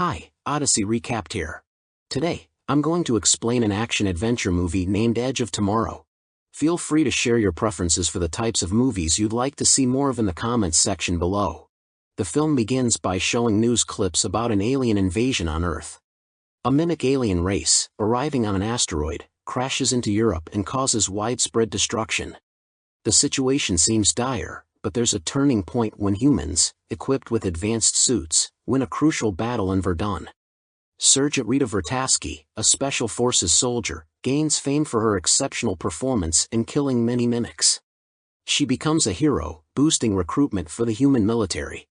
Hi, Odyssey Recapped here. Today, I'm going to explain an action-adventure movie named Edge of Tomorrow. Feel free to share your preferences for the types of movies you'd like to see more of in the comments section below. The film begins by showing news clips about an alien invasion on Earth. A mimic alien race, arriving on an asteroid, crashes into Europe and causes widespread destruction. The situation seems dire, but there's a turning point when humans, equipped with advanced suits, win a crucial battle in Verdun. Sergeant Rita Vertasky, a Special Forces soldier, gains fame for her exceptional performance in killing many mimics. She becomes a hero, boosting recruitment for the human military.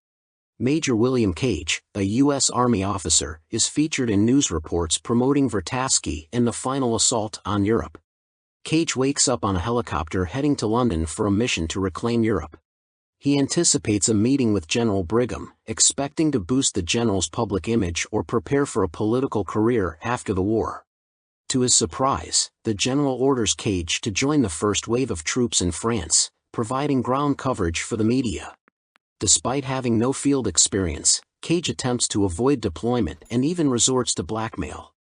Major William Cage, a U.S. Army officer, is featured in news reports promoting Vertasky and the final assault on Europe. Cage wakes up on a helicopter heading to London for a mission to reclaim Europe. He anticipates a meeting with General Brigham, expecting to boost the general's public image or prepare for a political career after the war. To his surprise, the general orders Cage to join the first wave of troops in France, providing ground coverage for the media. Despite having no field experience, Cage attempts to avoid deployment and even resorts to blackmail.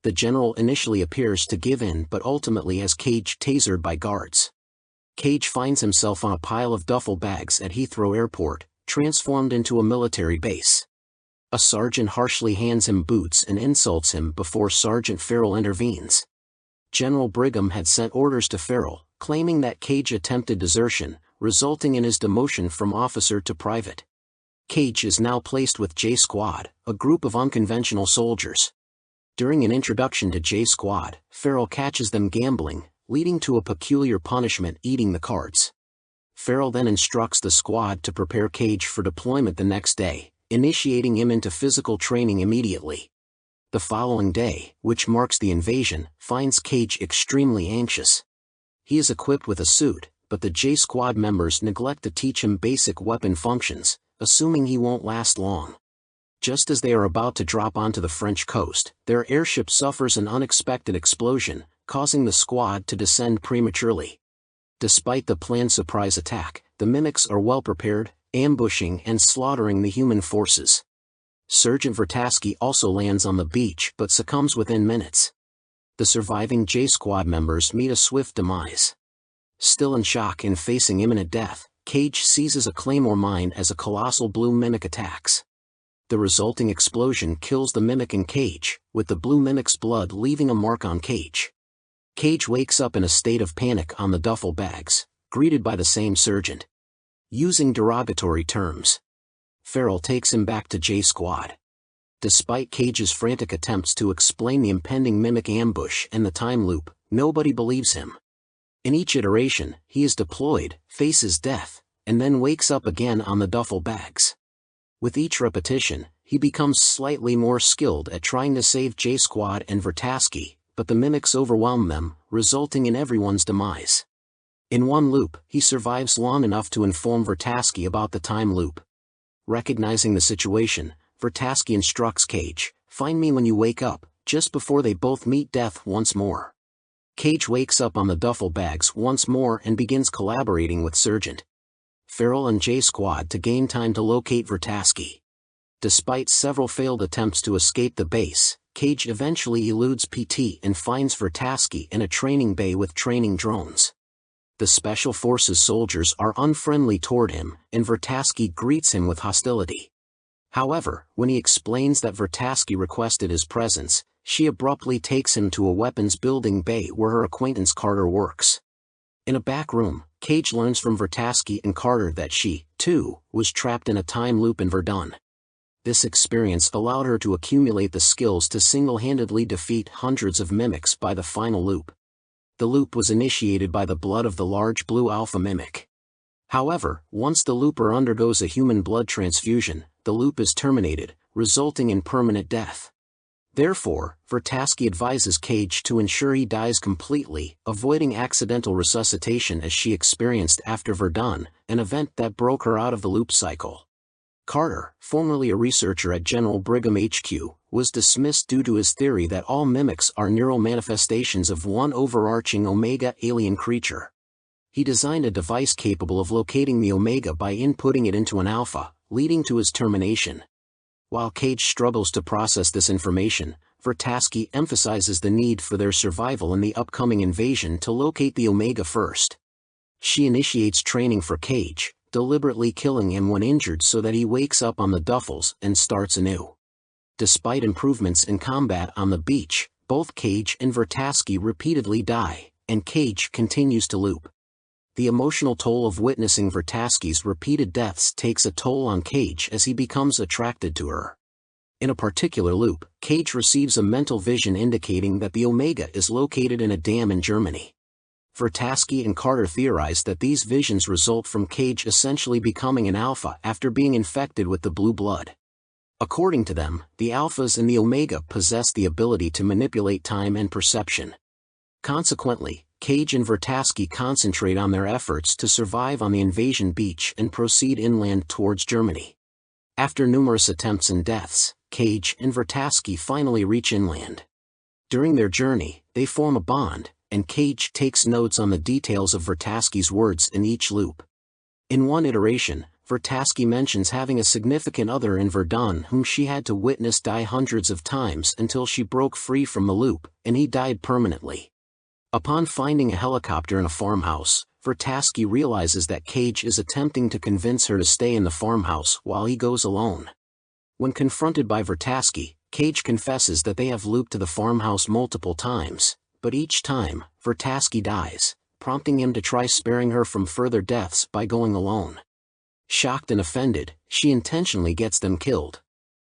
The general initially appears to give in but ultimately has Cage tasered by guards. Cage finds himself on a pile of duffel bags at Heathrow Airport, transformed into a military base. A sergeant harshly hands him boots and insults him before Sergeant Farrell intervenes. General Brigham had sent orders to Farrell, claiming that Cage attempted desertion, resulting in his demotion from officer to private. Cage is now placed with J Squad, a group of unconventional soldiers. During an introduction to J Squad, Farrell catches them gambling, leading to a peculiar punishment: eating the cards. Farrell then instructs the squad to prepare Cage for deployment the next day, initiating him into physical training immediately. The following day, which marks the invasion, finds Cage extremely anxious. He is equipped with a suit, but the J Squad members neglect to teach him basic weapon functions, assuming he won't last long. Just as they are about to drop onto the French coast, their airship suffers an unexpected explosion, causing the squad to descend prematurely. Despite the planned surprise attack, the mimics are well prepared, ambushing and slaughtering the human forces. Sergeant Vertasky also lands on the beach but succumbs within minutes. The surviving J Squad members meet a swift demise. Still in shock and facing imminent death, Cage seizes a claymore mine as a colossal blue mimic attacks. The resulting explosion kills the mimic and Cage, with the blue mimic's blood leaving a mark on Cage. Cage wakes up in a state of panic on the duffel bags, greeted by the same sergeant. Using derogatory terms, Farrell takes him back to J Squad. Despite Cage's frantic attempts to explain the impending mimic ambush and the time loop, nobody believes him. In each iteration, he is deployed, faces death, and then wakes up again on the duffel bags. With each repetition, he becomes slightly more skilled at trying to save J Squad and Vertasky, but the mimics overwhelm them, resulting in everyone's demise. In one loop, he survives long enough to inform Vertasky about the time loop. Recognizing the situation, Vertasky instructs Cage, "Find me when you wake up," just before they both meet death once more. Cage wakes up on the duffel bags once more and begins collaborating with Sergeant Farrell and J Squad to gain time to locate Vertasky. Despite several failed attempts to escape the base, Cage eventually eludes PT and finds Vertasky in a training bay with training drones. The Special Forces soldiers are unfriendly toward him, and Vertasky greets him with hostility. However, when he explains that Vertasky requested his presence, she abruptly takes him to a weapons building bay where her acquaintance Carter works. In a back room, Cage learns from Vertasky and Carter that she, too, was trapped in a time loop in Verdun. This experience allowed her to accumulate the skills to single-handedly defeat hundreds of mimics by the final loop. The loop was initiated by the blood of the large blue alpha mimic. However, once the looper undergoes a human blood transfusion, the loop is terminated, resulting in permanent death. Therefore, Vertasky advises Cage to ensure he dies completely, avoiding accidental resuscitation as she experienced after Verdun, an event that broke her out of the loop cycle. Carter, formerly a researcher at General Brigham HQ, was dismissed due to his theory that all mimics are neural manifestations of one overarching Omega alien creature. He designed a device capable of locating the Omega by inputting it into an Alpha, leading to his termination. While Cage struggles to process this information, Vertasky emphasizes the need for their survival in the upcoming invasion to locate the Omega first. She initiates training for Cage, deliberately killing him when injured so that he wakes up on the Duffels and starts anew. Despite improvements in combat on the beach, both Cage and Vertasky repeatedly die, and Cage continues to loop. The emotional toll of witnessing Vertasky's repeated deaths takes a toll on Cage as he becomes attracted to her. In a particular loop, Cage receives a mental vision indicating that the Omega is located in a dam in Germany. Vertasky and Carter theorize that these visions result from Cage essentially becoming an alpha after being infected with the blue blood. According to them, the alphas in the Omega possess the ability to manipulate time and perception. Consequently, Cage and Vertasky concentrate on their efforts to survive on the invasion beach and proceed inland towards Germany. After numerous attempts and deaths, Cage and Vertasky finally reach inland. During their journey, they form a bond, and Cage takes notes on the details of Vertasky's words in each loop. In one iteration, Vertasky mentions having a significant other in Verdun whom she had to witness die hundreds of times until she broke free from the loop, and he died permanently. Upon finding a helicopter in a farmhouse, Vertasky realizes that Cage is attempting to convince her to stay in the farmhouse while he goes alone. When confronted by Vertasky, Cage confesses that they have looped to the farmhouse multiple times, but each time, Vertasky dies, prompting him to try sparing her from further deaths by going alone. Shocked and offended, she intentionally gets them killed.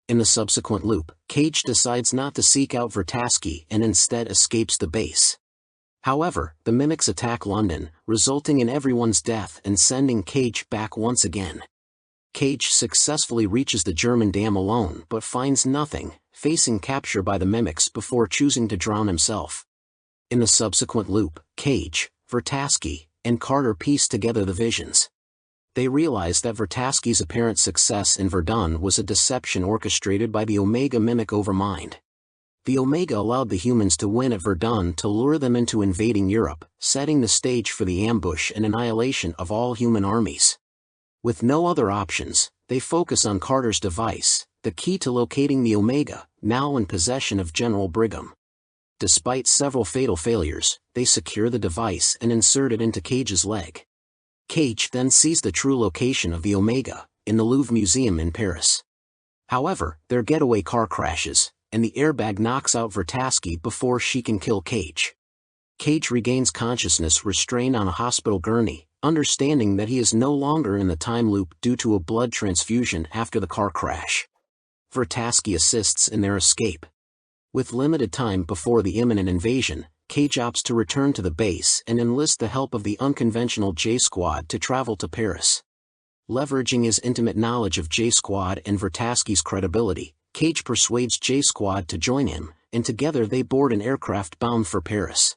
In the subsequent loop, Cage decides not to seek out Vertasky and instead escapes the base. However, the mimics attack London, resulting in everyone's death and sending Cage back once again. Cage successfully reaches the German dam alone but finds nothing, facing capture by the mimics before choosing to drown himself. In the subsequent loop, Cage, Vertasky, and Carter piece together the visions. They realize that Vertasky's apparent success in Verdun was a deception orchestrated by the Omega mimic Overmind. The Omega allowed the humans to win at Verdun to lure them into invading Europe, setting the stage for the ambush and annihilation of all human armies. With no other options, they focus on Carter's device, the key to locating the Omega, now in possession of General Brigham. Despite several fatal failures, they secure the device and insert it into Cage's leg. Cage then sees the true location of the Omega, in the Louvre Museum in Paris. However, their getaway car crashes, and the airbag knocks out Vertasky before she can kill Cage. Cage regains consciousness restrained on a hospital gurney, understanding that he is no longer in the time loop due to a blood transfusion after the car crash. Vertasky assists in their escape. With limited time before the imminent invasion, Cage opts to return to the base and enlist the help of the unconventional J-Squad to travel to Paris. Leveraging his intimate knowledge of J-Squad and Vertasky's credibility, Cage persuades J-Squad to join him, and together they board an aircraft bound for Paris.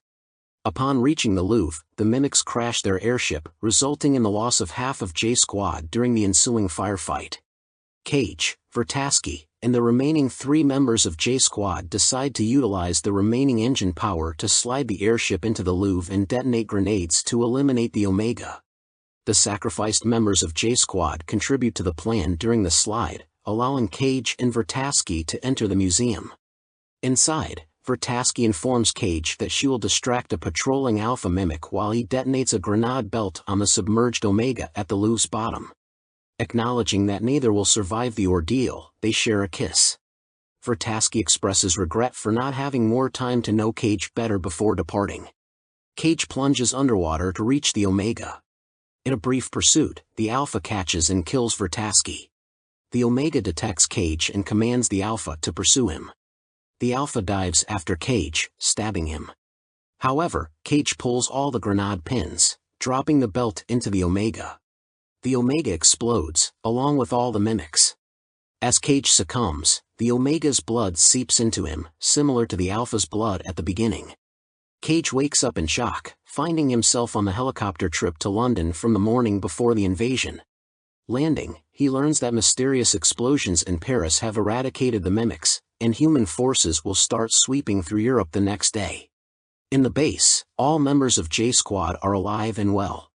Upon reaching the Louvre, the mimics crash their airship, resulting in the loss of half of J-Squad during the ensuing firefight. Cage, Vertasky, and the remaining 3 members of J-Squad decide to utilize the remaining engine power to slide the airship into the Louvre and detonate grenades to eliminate the Omega. The sacrificed members of J-Squad contribute to the plan during the slide, allowing Cage and Vertasky to enter the museum. Inside, Vertasky informs Cage that she will distract a patrolling alpha mimic while he detonates a grenade belt on the submerged Omega at the Louvre's bottom. Acknowledging that neither will survive the ordeal, they share a kiss. Vertasky expresses regret for not having more time to know Cage better before departing. Cage plunges underwater to reach the Omega. In a brief pursuit, the Alpha catches and kills Vertasky. The Omega detects Cage and commands the Alpha to pursue him. The Alpha dives after Cage, stabbing him. However, Cage pulls all the grenade pins, dropping the belt into the Omega. The Omega explodes, along with all the mimics. As Cage succumbs, the Omega's blood seeps into him, similar to the Alpha's blood at the beginning. Cage wakes up in shock, finding himself on the helicopter trip to London from the morning before the invasion. Landing, he learns that mysterious explosions in Paris have eradicated the mimics, and human forces will start sweeping through Europe the next day. In the base, all members of J-Squad are alive and well.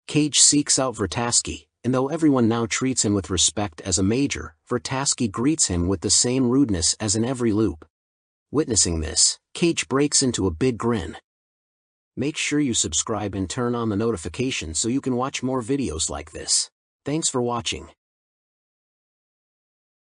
Cage seeks out Vertasky, and though everyone now treats him with respect as a major, Vertasky greets him with the same rudeness as in every loop. Witnessing this, Cage breaks into a big grin. Make sure you subscribe and turn on the notifications so you can watch more videos like this. Thanks for watching.